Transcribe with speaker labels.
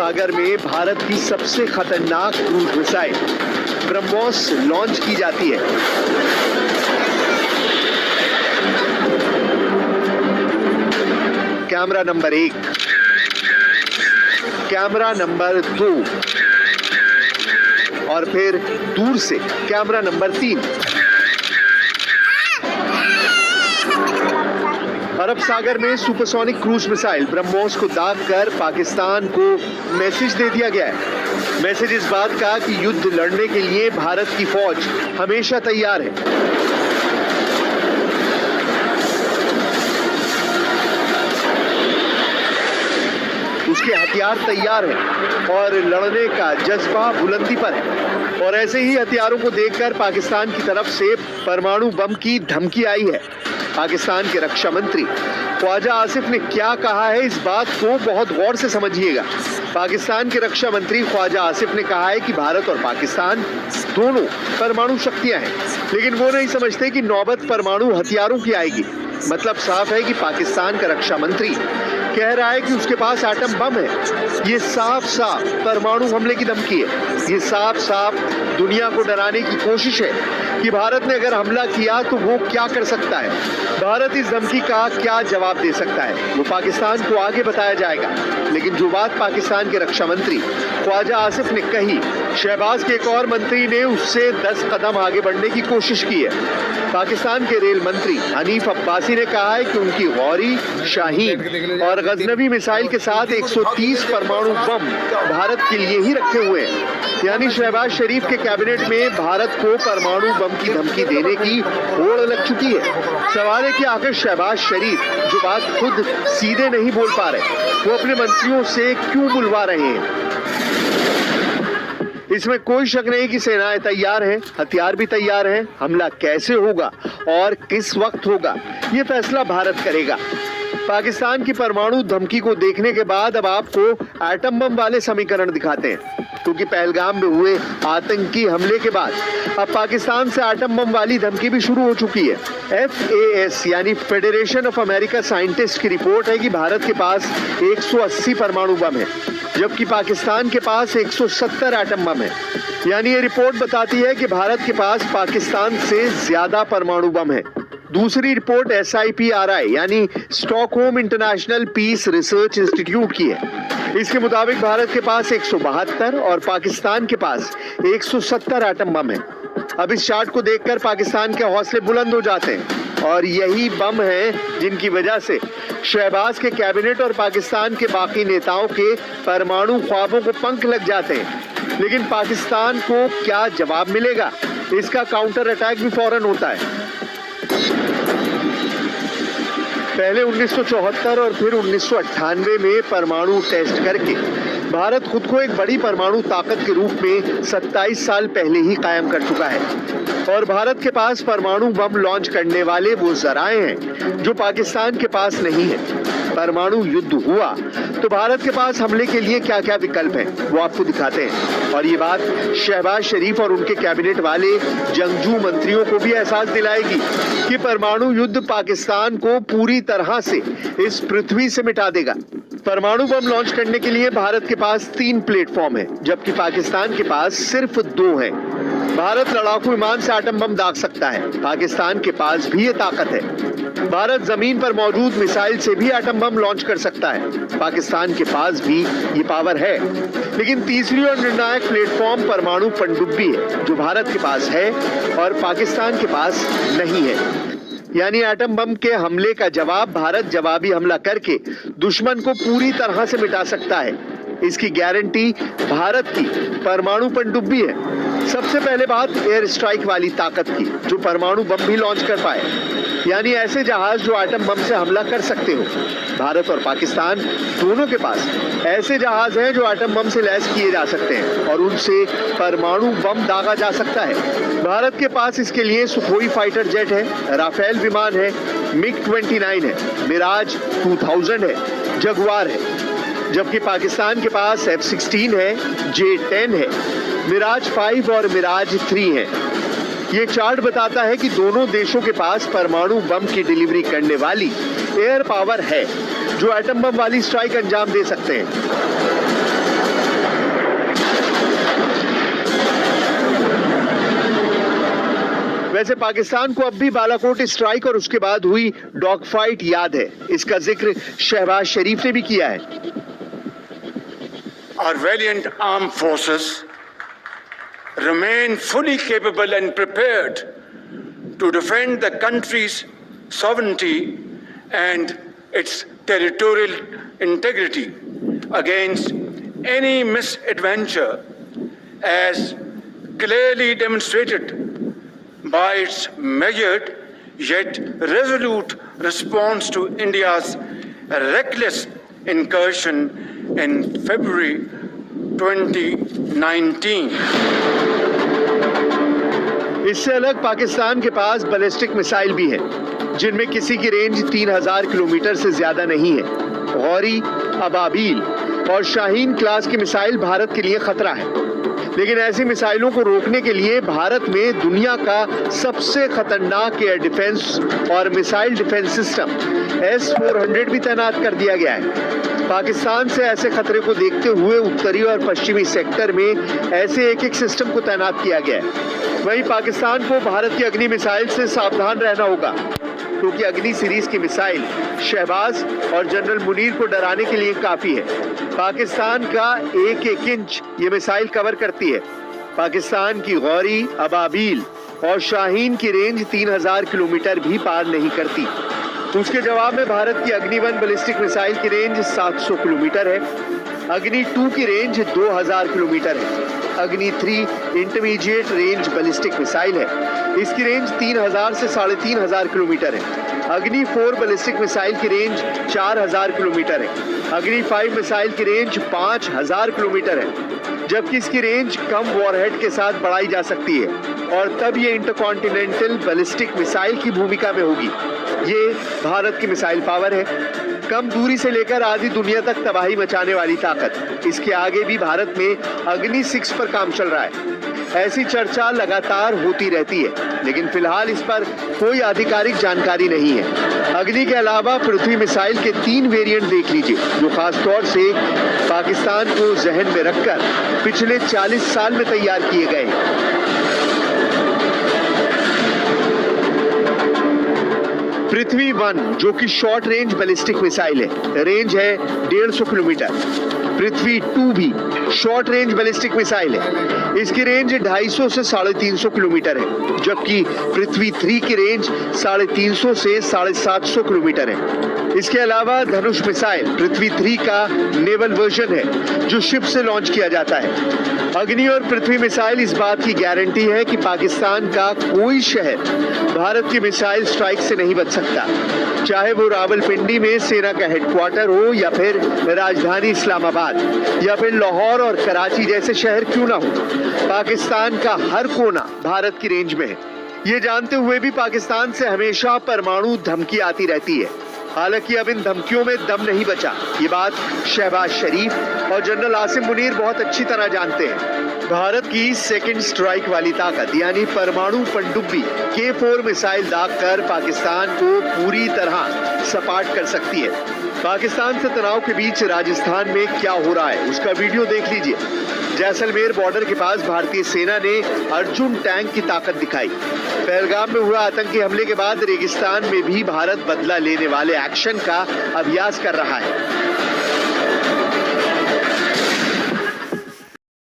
Speaker 1: सागर में भारत की सबसे खतरनाक क्रूज मिसाइल ब्रह्मोस लॉन्च की जाती है। कैमरा नंबर 1, कैमरा नंबर 2 और फिर दूर से कैमरा नंबर 3। अरब सागर में सुपरसोनिक क्रूज मिसाइल ब्रह्मोस को दाग कर पाकिस्तान को मैसेज दे दिया गया है। मैसेज इस बात का कि युद्ध लड़ने के लिए भारत की फौज हमेशा तैयार है। उसके हथियार तैयार हैं और लड़ने का जज्बा बुलंदी पर है। और ऐसे ही हथियारों को देखकर पाकिस्तान की तरफ से परमाणु बम की धमकी आई है। पाकिस्तान के रक्षा मंत्री ख्वाजा आसिफ ने क्या कहा है, इस बात को बहुत गौर से समझिएगा। पाकिस्तान के रक्षा मंत्री ख्वाजा आसिफ ने कहा है कि भारत और पाकिस्तान दोनों परमाणु शक्तियां हैं, लेकिन वो नहीं समझते कि नौबत परमाणु हथियारों की आएगी। मतलब साफ है कि पाकिस्तान का रक्षा मंत्री कह रहा है कि उसके पास एटम बम है। ये साफ साफ परमाणु हमले की धमकी है। ये साफ साफ दुनिया को डराने की कोशिश है कि भारत ने अगर हमला किया तो वो क्या कर सकता है, भारत इस धमकी का क्या जवाब दे सकता है, वो पाकिस्तान को आगे बताया जाएगा। लेकिन जो बात पाकिस्तान के रक्षा मंत्री ख्वाजा आसिफ ने कही, शहबाज के एक और मंत्री ने उससे 10 कदम आगे बढ़ने की कोशिश की है। पाकिस्तान के रेल मंत्री हनीफ अब्बासी ने कहा है कि उनकी गौरी, शाहीन और गजनवी मिसाइल के साथ 130 परमाणु बम भारत के लिए ही रखे हुए हैं। यानी शहबाज शरीफ के कैबिनेट में भारत को परमाणु बम की धमकी देने की होड़ लग चुकी है। सवाल है कि आखिर शहबाज शरीफ जो बात खुद सीधे नहीं बोल पा रहे, वो अपने मंत्रियों से क्यों बुलवा रहे हैं? इसमें कोई शक नहीं कि सेनाएं तैयार हैं, हथियार भी तैयार हैं। हमला कैसे होगा और किस वक्त होगा, ये फैसला भारत करेगा। पाकिस्तान की परमाणु धमकी को देखने के बाद अब आपको एटम बम वाले समीकरण दिखाते हैं, क्योंकि पहलगाम में हुए आतंकी हमले के बाद अब पाकिस्तान से एटम बम वाली धमकी भी शुरू हो चुकी है। FAS यानी फेडरेशन ऑफ अमेरिका साइंटिस्ट की रिपोर्ट है कि भारत के पास 180 परमाणु बम है, जबकि पाकिस्तान के पास 170 एटम बम है। यानी ये रिपोर्ट बताती है कि भारत के पास पाकिस्तान से ज्यादा परमाणु बम है। दूसरी रिपोर्ट SIPRI यानी Stockholm International Peace Research Institute की है। इसके मुताबिक भारत के पास 172 और पाकिस्तान के पास 170 एटम बम है। अब इस चार्ट को देखकर पाकिस्तान के हौसले बुलंद हो जाते हैं, और यही बम हैं जिनकी वजह से शहबाज के कैबिनेट और पाकिस्तान के बाकी नेताओं के परमाणु ख्वाबों को पंख लग जाते हैं। लेकिन पाकिस्तान को क्या जवाब मिलेगा, इसका काउंटर अटैक भी फौरन होता है। पहले 1974 और फिर 1998 में परमाणु टेस्ट करके भारत खुद को एक बड़ी परमाणु ताकत के रूप में 27 साल पहले ही कायम कर चुका है। और भारत के पास परमाणु बम लॉन्च करने वाले वो जराए हैं जो पाकिस्तान के पास नहीं है। परमाणु युद्ध हुआ तो भारत के पास हमले के लिए क्या क्या विकल्प हैं, वो आपको दिखाते हैं। और ये बात शहबाज शरीफ और उनके कैबिनेट वाले जंगजू मंत्रियों को भी एहसास दिलाएगी कि परमाणु युद्ध पाकिस्तान को पूरी तरह से इस पृथ्वी से मिटा देगा। परमाणु बम लॉन्च करने के लिए भारत के पास 3 प्लेटफॉर्म है, जबकि पाकिस्तान के पास सिर्फ 2 हैं। भारत लड़ाकू विमान से एटम बम दाग सकता है, पाकिस्तान के पास भी ये ताकत है। भारत जमीन पर मौजूद मिसाइल से भी एटम बम लॉन्च कर सकता है, पाकिस्तान के पास भी ये पावर है। लेकिन तीसरी और निर्णायक प्लेटफॉर्म परमाणु पनडुब्बी है, जो भारत के पास है और पाकिस्तान के पास नहीं है। यानी एटम बम के हमले का जवाब भारत जवाबी हमला करके दुश्मन को पूरी तरह से मिटा सकता है। इसकी गारंटी भारत की परमाणु पनडुब्बी है। सबसे पहले बात एयर स्ट्राइक वाली ताकत की, जो परमाणु बम भी लॉन्च कर पाए, यानी ऐसे जहाज जो एटम बम से हमला कर सकते हो। भारत और पाकिस्तान दोनों के पास ऐसे जहाज हैं जो एटम बम से लैस किए जा सकते हैं और उनसे परमाणु बम दागा जा सकता है। भारत के पास इसके लिए सुखोई फाइटर जेट है, राफेल विमान है, MiG-29 है, मिराज 2000 है, जगुआर है। जबकि पाकिस्तान के पास F-16 है, J-10 है, मिराज 5 और मिराज 3 है। ये चार्ट बताता है कि दोनों देशों के पास परमाणु बम की डिलीवरी करने वाली एयर पावर है, जो एटम बम वाली स्ट्राइक अंजाम दे सकते हैं। वैसे पाकिस्तान को अब भी बालाकोट स्ट्राइक और उसके बाद हुई डॉग फाइट याद है। इसका जिक्र शहबाज शरीफ ने भी किया है।
Speaker 2: Our valiant armed forces remain fully capable and prepared to defend the country's sovereignty and its territorial integrity against any misadventure, as clearly demonstrated by its measured yet resolute response to India's reckless incursion in February 2019.
Speaker 1: इससे अलग पाकिस्तान के पास ballistic missile भी है, जिनमें किसी की range 3000 kilometre से ज्यादा नहीं है। गौरी, अबाबील और शाहीन क्लास की मिसाइल भारत के लिए खतरा है, लेकिन ऐसी मिसाइलों को रोकने के लिए भारत में दुनिया का सबसे खतरनाक एयर डिफेंस और मिसाइल डिफेंस सिस्टम S-400 भी तैनात कर दिया गया है। पाकिस्तान से ऐसे खतरे को देखते हुए उत्तरी और पश्चिमी सेक्टर में ऐसे एक एक सिस्टम को तैनात किया गया है। वहीं पाकिस्तान को भारत की अग्नि मिसाइल से सावधान रहना होगा, क्योंकि अग्नि सीरीज की मिसाइल शहबाज और जनरल मुनीर को डराने के लिए काफी है। पाकिस्तान का एक एक इंच ये मिसाइल कवर करती है। पाकिस्तान की गौरी, अबाबील और शाहीन की रेंज 3000 किलोमीटर भी पार नहीं करती। उसके जवाब में भारत की अग्नि-1 बैलिस्टिक मिसाइल की रेंज 700 किलोमीटर है। अग्नि-2 की रेंज 2000 किलोमीटर है। अग्नि-3 इंटरमीडिएट रेंज बैलिस्टिक मिसाइल है। इसकी रेंज 3000 से 3500 किलोमीटर है। अग्नि-4 बैलिस्टिक मिसाइल की रेंज 4000 किलोमीटर है। अग्नि-5 मिसाइल की रेंज 5000 किलोमीटर है, जबकि इसकी रेंज कम वॉरहेड के साथ बढ़ाई जा सकती है और तब ये इंटरकॉन्टिनेंटल बैलिस्टिक मिसाइल की भूमिका में होगी। ये भारत की मिसाइल पावर है, कम दूरी से लेकर आधी दुनिया तक तबाही मचाने वाली ताकत। इसके आगे भी भारत में अग्नि-6 पर काम चल रहा है। ऐसी चर्चा लगातार होती रहती है, लेकिन फिलहाल इस पर कोई आधिकारिक जानकारी नहीं है। अग्नि के अलावा पृथ्वी मिसाइल के 3 वेरिएंट देख लीजिए, जो खास तौर से पाकिस्तान को जहन में रखकर पिछले 40 साल में तैयार किए गए हैं। पृथ्वी-1 जो कि शॉर्ट रेंज बैलिस्टिक मिसाइल है, रेंज है 150 किलोमीटर। पृथ्वी-2 भी शॉर्ट रेंज बैलिस्टिक मिसाइल है, इसकी रेंज 250 से 350 किलोमीटर है, जबकि पृथ्वी-3 की रेंज 350 से 750 किलोमीटर है। इसके अलावा धनुष मिसाइल पृथ्वी-3 का नेवल वर्जन है, जो शिप से लॉन्च किया जाता है। अग्नि और पृथ्वी मिसाइल इस बात की गारंटी है कि पाकिस्तान का कोई शहर भारत की मिसाइल स्ट्राइक से नहीं बच सकता, चाहे वो रावलपिंडी में सेना का हेडक्वार्टर हो, या फिर राजधानी इस्लामाबाद, या फिर लाहौर और कराची जैसे शहर क्यों ना हो। पाकिस्तान का हर कोना भारत की रेंज में है। ये जानते हुए भी पाकिस्तान से हमेशा परमाणु धमकी आती रहती है। हालांकि अब इन धमकियों में दम नहीं बचा, ये बात शहबाज शरीफ और जनरल आसिम मुनीर बहुत अच्छी तरह जानते हैं। भारत की सेकंड स्ट्राइक वाली ताकत यानी परमाणु पनडुब्बी K-4 मिसाइल दागकर पाकिस्तान को पूरी तरह सपाट कर सकती है। पाकिस्तान से तनाव के बीच राजस्थान में क्या हो रहा है, उसका वीडियो देख लीजिए। जैसलमेर बॉर्डर के पास भारतीय सेना ने अर्जुन टैंक की ताकत दिखाई। पहलगाम में हुआ आतंकी हमले के बाद रेगिस्तान में भी भारत बदला लेने वाले एक्शन का अभ्यास कर रहा है।